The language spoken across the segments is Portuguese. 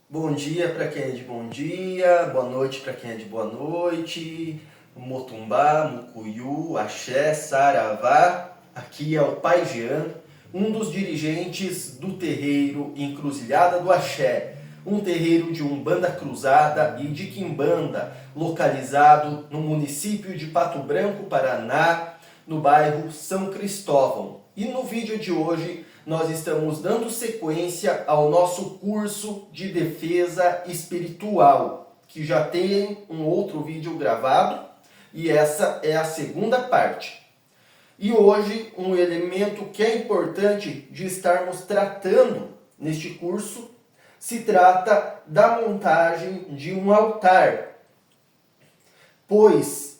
Bom dia para quem é de bom dia, boa noite para quem é de boa noite, Motumbá, Mucuyu, Axé, Saravá. Aqui é o Pai Jean, um dos dirigentes do terreiro Encruzilhada do Axé, um terreiro de Umbanda Cruzada e de Quimbanda, localizado no município de Pato Branco, Paraná, no bairro São Cristóvão. E no vídeo de hoje nós estamos dando sequência ao nosso curso de defesa espiritual, que já tem um outro vídeo gravado e essa é a segunda parte. E hoje um elemento que é importante de estarmos tratando neste curso se trata da montagem de um altar, pois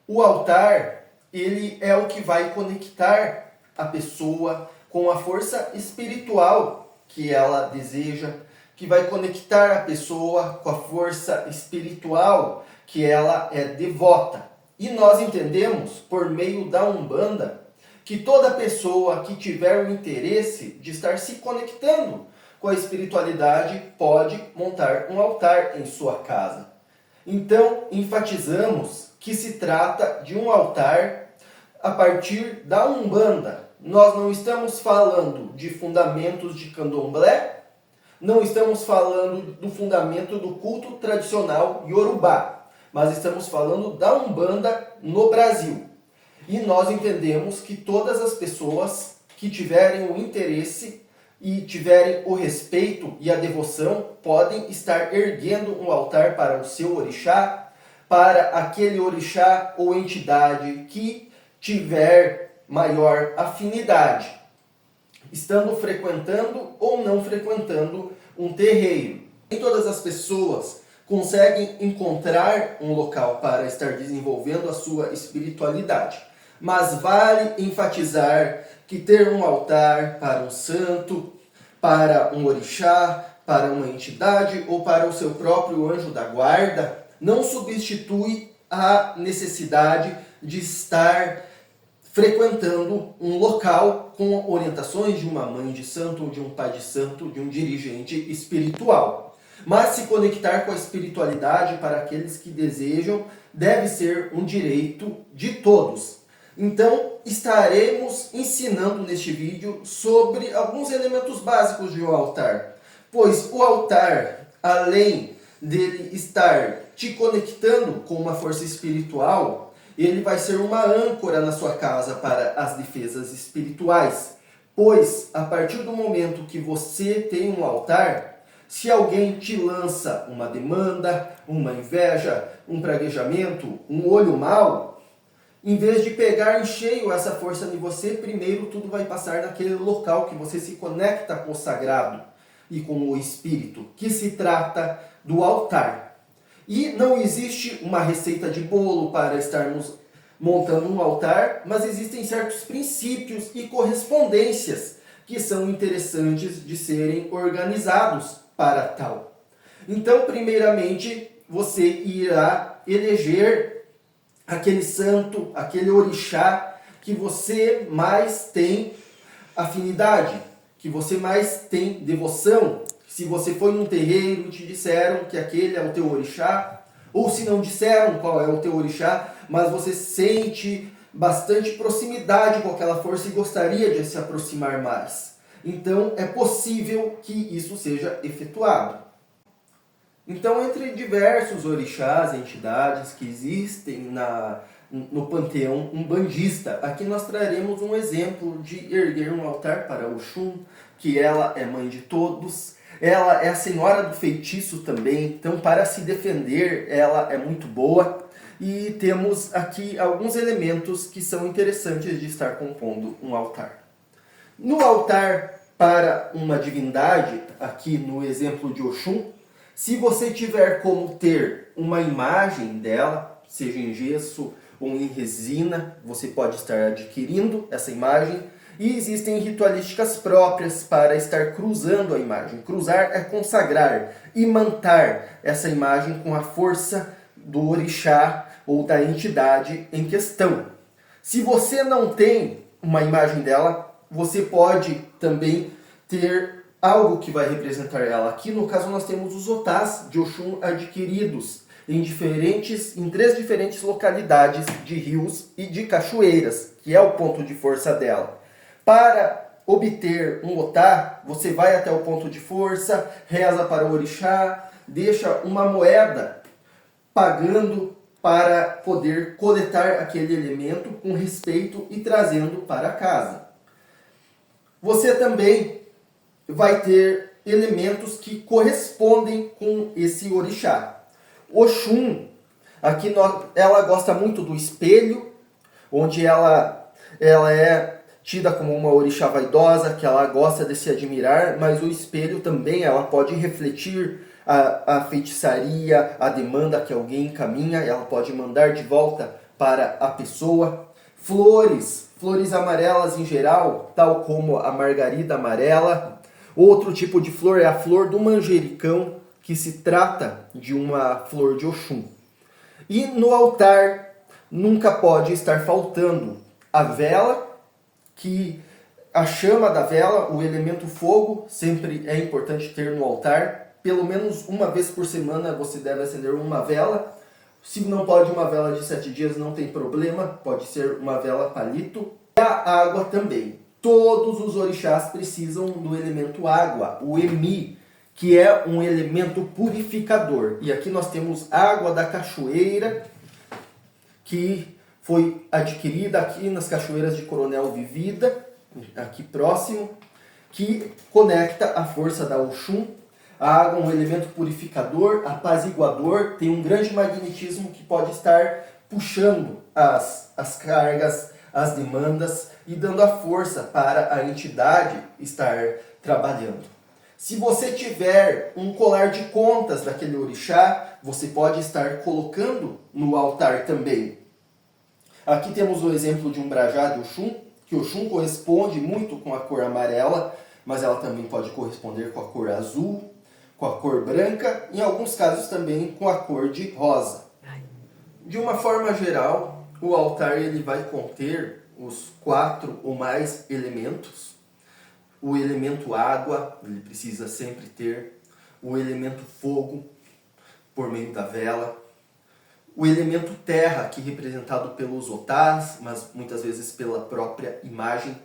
o altar ele é o que vai conectar a pessoa com a força espiritual que ela deseja, que vai conectar a pessoa com a força espiritual que ela é devota. E nós entendemos, por meio da Umbanda, que toda pessoa que tiver o interesse de estar se conectando com a espiritualidade pode montar um altar em sua casa. Então, enfatizamos que se trata de um altar a partir da Umbanda. Nós não estamos falando de fundamentos de candomblé, não estamos falando do fundamento do culto tradicional iorubá, mas estamos falando da Umbanda no Brasil. E nós entendemos que todas as pessoas que tiverem o interesse e tiverem o respeito e a devoção podem estar erguendo um altar para o seu orixá, para aquele orixá ou entidade que tiver maior afinidade, estando frequentando ou não frequentando um terreiro. Nem todas as pessoas conseguem encontrar um local para estar desenvolvendo a sua espiritualidade, mas vale enfatizar que ter um altar para um santo, para um orixá, para uma entidade ou para o seu próprio anjo da guarda não substitui a necessidade de estar frequentando um local com orientações de uma mãe de santo, ou de um pai de santo, de um dirigente espiritual. Mas se conectar com a espiritualidade para aqueles que desejam deve ser um direito de todos. Então, estaremos ensinando neste vídeo sobre alguns elementos básicos de um altar. Pois o altar, além dele estar te conectando com uma força espiritual, ele vai ser uma âncora na sua casa para as defesas espirituais. Pois, a partir do momento que você tem um altar, se alguém te lança uma demanda, uma inveja, um praguejamento, um olho mau, em vez de pegar em cheio essa força em você, primeiro tudo vai passar naquele local que você se conecta com o sagrado e com o espírito, que se trata do altar. E não existe uma receita de bolo para estarmos montando um altar, mas existem certos princípios e correspondências que são interessantes de serem organizados para tal. Então, primeiramente, você irá eleger aquele santo, aquele orixá que você mais tem afinidade, que você mais tem devoção. Se você foi num terreiro e te disseram que aquele é o teu orixá, ou se não disseram qual é o teu orixá, mas você sente bastante proximidade com aquela força e gostaria de se aproximar mais. Então é possível que isso seja efetuado. Então, entre diversos orixás e entidades que existem no panteão umbandista, aqui nós traremos um exemplo de erguer um altar para Oxum, que ela é mãe de todos. Ela é a senhora do feitiço também, então para se defender ela é muito boa. E temos aqui alguns elementos que são interessantes de estar compondo um altar. No altar para uma divindade, aqui no exemplo de Oxum, se você tiver como ter uma imagem dela, seja em gesso ou em resina, você pode estar adquirindo essa imagem. E existem ritualísticas próprias para estar cruzando a imagem. Cruzar é consagrar, imantar essa imagem com a força do orixá ou da entidade em questão. Se você não tem uma imagem dela, você pode também ter algo que vai representar ela. Aqui no caso nós temos os otás de Oxum adquiridos em três diferentes localidades de rios e de cachoeiras, que é o ponto de força dela. Para obter um otá, você vai até o ponto de força, reza para o orixá, deixa uma moeda pagando para poder coletar aquele elemento com respeito e trazendo para casa. Você também vai ter elementos que correspondem com esse orixá. Oxum, aqui ela gosta muito do espelho, onde ela é tida como uma orixá vaidosa, que ela gosta de se admirar, mas o espelho também ela pode refletir a feitiçaria, a demanda que alguém encaminha, ela pode mandar de volta para a pessoa. Flores amarelas em geral, tal como a margarida amarela. Outro tipo de flor é a flor do manjericão, que se trata de uma flor de Oxum. E no altar nunca pode estar faltando a vela, que a chama da vela, o elemento fogo, sempre é importante ter no altar. Pelo menos uma vez por semana você deve acender uma vela. Se não pode uma vela de 7 dias, não tem problema, pode ser uma vela palito. E a água também. Todos os orixás precisam do elemento água, o Emi, que é um elemento purificador. E aqui nós temos água da cachoeira, que foi adquirida aqui nas cachoeiras de Coronel Vivida, aqui próximo, que conecta a força da Oxum. A água é um elemento purificador, apaziguador, tem um grande magnetismo que pode estar puxando as cargas, as demandas e dando a força para a entidade estar trabalhando. Se você tiver um colar de contas daquele orixá, você pode estar colocando no altar também. Aqui temos o exemplo de um brajá de Oxum, que Oxum corresponde muito com a cor amarela, mas ela também pode corresponder com a cor azul, com a cor branca, em alguns casos também com a cor de rosa. De uma forma geral, o altar ele vai conter os 4 ou mais elementos. O elemento água, ele precisa sempre ter. O elemento fogo, por meio da vela. O elemento terra, que é representado pelos otás, mas muitas vezes pela própria imagem.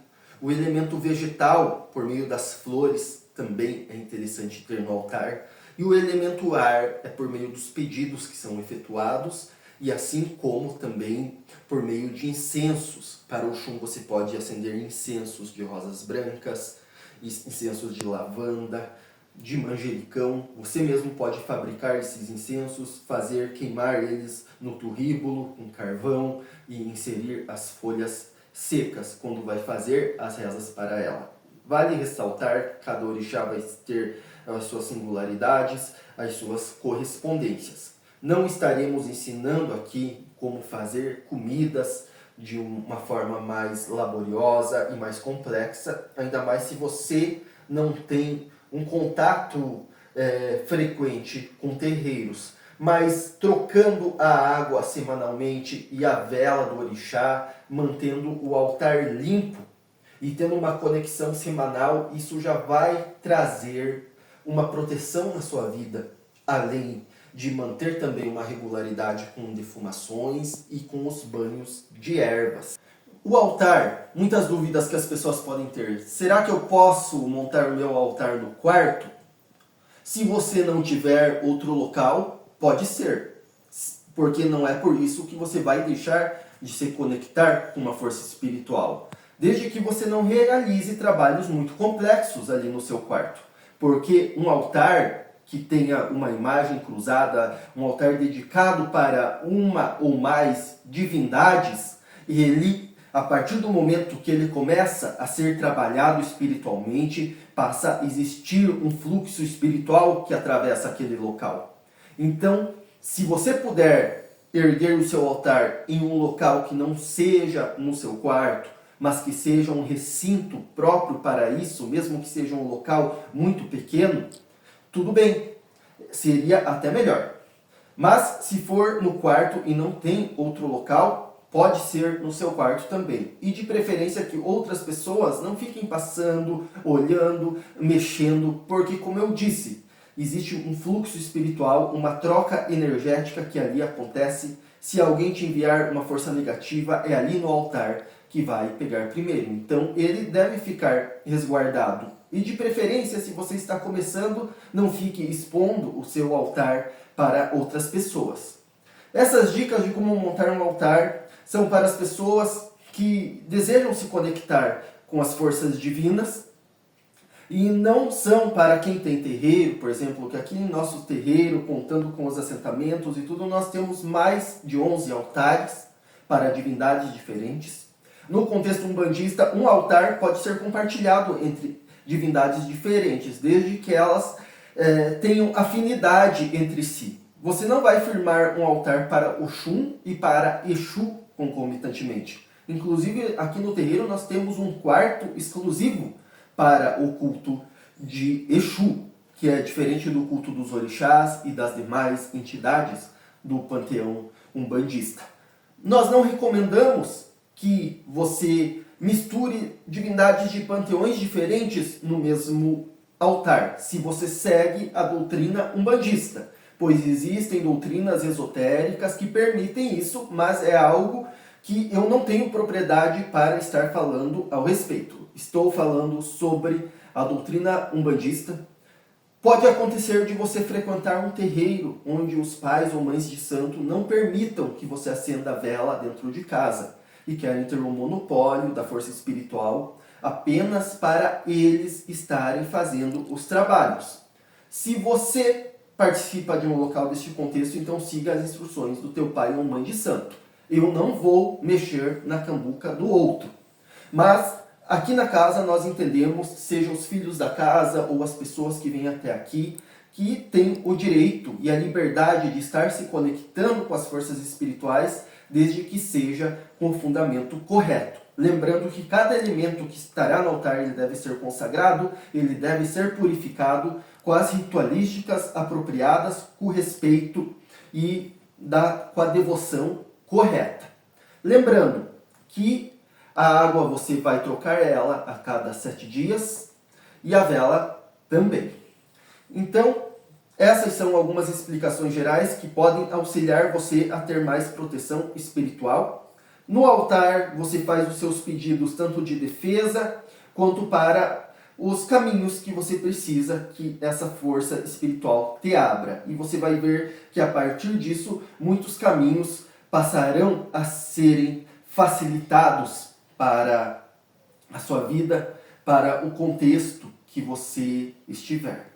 O elemento vegetal, por meio das flores, também é interessante ter no altar. E o elemento ar é por meio dos pedidos que são efetuados, e assim como também por meio de incensos. Para o Oxum você pode acender incensos de rosas brancas, incensos de lavanda, de manjericão. Você mesmo pode fabricar esses incensos, fazer queimar eles no turríbulo, com carvão, e inserir as folhas secas quando vai fazer as rezas para ela. Vale ressaltar que cada orixá vai ter as suas singularidades, as suas correspondências. Não estaremos ensinando aqui como fazer comidas de uma forma mais laboriosa e mais complexa, ainda mais se você não tem um contato frequente com terreiros. Mas trocando a água semanalmente e a vela do orixá, mantendo o altar limpo e tendo uma conexão semanal, isso já vai trazer uma proteção na sua vida, além de manter também uma regularidade com defumações e com os banhos de ervas. O altar, muitas dúvidas que as pessoas podem ter. Será que eu posso montar o meu altar no quarto? Se você não tiver outro local, pode ser. Porque não é por isso que você vai deixar de se conectar com uma força espiritual. Desde que você não realize trabalhos muito complexos ali no seu quarto. Porque um altar que tenha uma imagem cruzada, um altar dedicado para uma ou mais divindades, ele, a partir do momento que ele começa a ser trabalhado espiritualmente, passa a existir um fluxo espiritual que atravessa aquele local. Então, se você puder erguer o seu altar em um local que não seja no seu quarto, mas que seja um recinto próprio para isso, mesmo que seja um local muito pequeno, tudo bem, seria até melhor. Mas se for no quarto e não tem outro local, pode ser no seu quarto também. E de preferência que outras pessoas não fiquem passando, olhando, mexendo, porque como eu disse, existe um fluxo espiritual, uma troca energética que ali acontece. Se alguém te enviar uma força negativa, é ali no altar que vai pegar primeiro. Então ele deve ficar resguardado. E de preferência, se você está começando, não fique expondo o seu altar para outras pessoas. Essas dicas de como montar um altar são para as pessoas que desejam se conectar com as forças divinas e não são para quem tem terreiro, por exemplo, que aqui em nosso terreiro, contando com os assentamentos e tudo, nós temos mais de 11 altares para divindades diferentes. No contexto umbandista, um altar pode ser compartilhado entre divindades diferentes, desde que elas tenham afinidade entre si. Você não vai firmar um altar para Oxum e para Exu concomitantemente. Inclusive, aqui no terreiro nós temos um quarto exclusivo para o culto de Exu, que é diferente do culto dos orixás e das demais entidades do panteão umbandista. Nós não recomendamos que você misture divindades de panteões diferentes no mesmo altar, se você segue a doutrina umbandista, pois existem doutrinas esotéricas que permitem isso, mas é algo que eu não tenho propriedade para estar falando ao respeito. Estou falando sobre a doutrina umbandista. Pode acontecer de você frequentar um terreiro onde os pais ou mães de santo não permitam que você acenda a vela dentro de casa e querem ter um monopólio da força espiritual apenas para eles estarem fazendo os trabalhos. Se você participa de um local deste contexto, então siga as instruções do teu pai ou mãe de santo. Eu não vou mexer na cambuca do outro. Mas aqui na casa nós entendemos, sejam os filhos da casa ou as pessoas que vêm até aqui, que têm o direito e a liberdade de estar se conectando com as forças espirituais, desde que seja com o fundamento correto. Lembrando que cada elemento que estará no altar ele deve ser consagrado, ele deve ser purificado com as ritualísticas apropriadas, com respeito e com a devoção correta. Lembrando que a água você vai trocar ela a cada 7 dias e a vela também. Então, essas são algumas explicações gerais que podem auxiliar você a ter mais proteção espiritual. No altar, você faz os seus pedidos tanto de defesa quanto para os caminhos que você precisa que essa força espiritual te abra. E você vai ver que a partir disso, muitos caminhos passarão a serem facilitados para a sua vida, para o contexto que você estiver.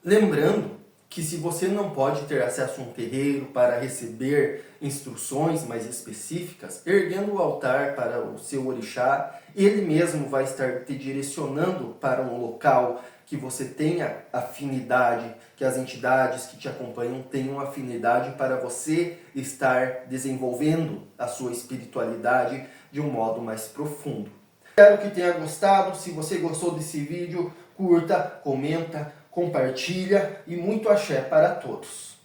Lembrando que se você não pode ter acesso a um terreiro para receber instruções mais específicas, erguendo o altar para o seu orixá, ele mesmo vai estar te direcionando para um local que você tenha afinidade, que as entidades que te acompanham tenham afinidade para você estar desenvolvendo a sua espiritualidade de um modo mais profundo. Espero que tenha gostado. Se você gostou desse vídeo, curta, comenta, compartilha e muito axé para todos.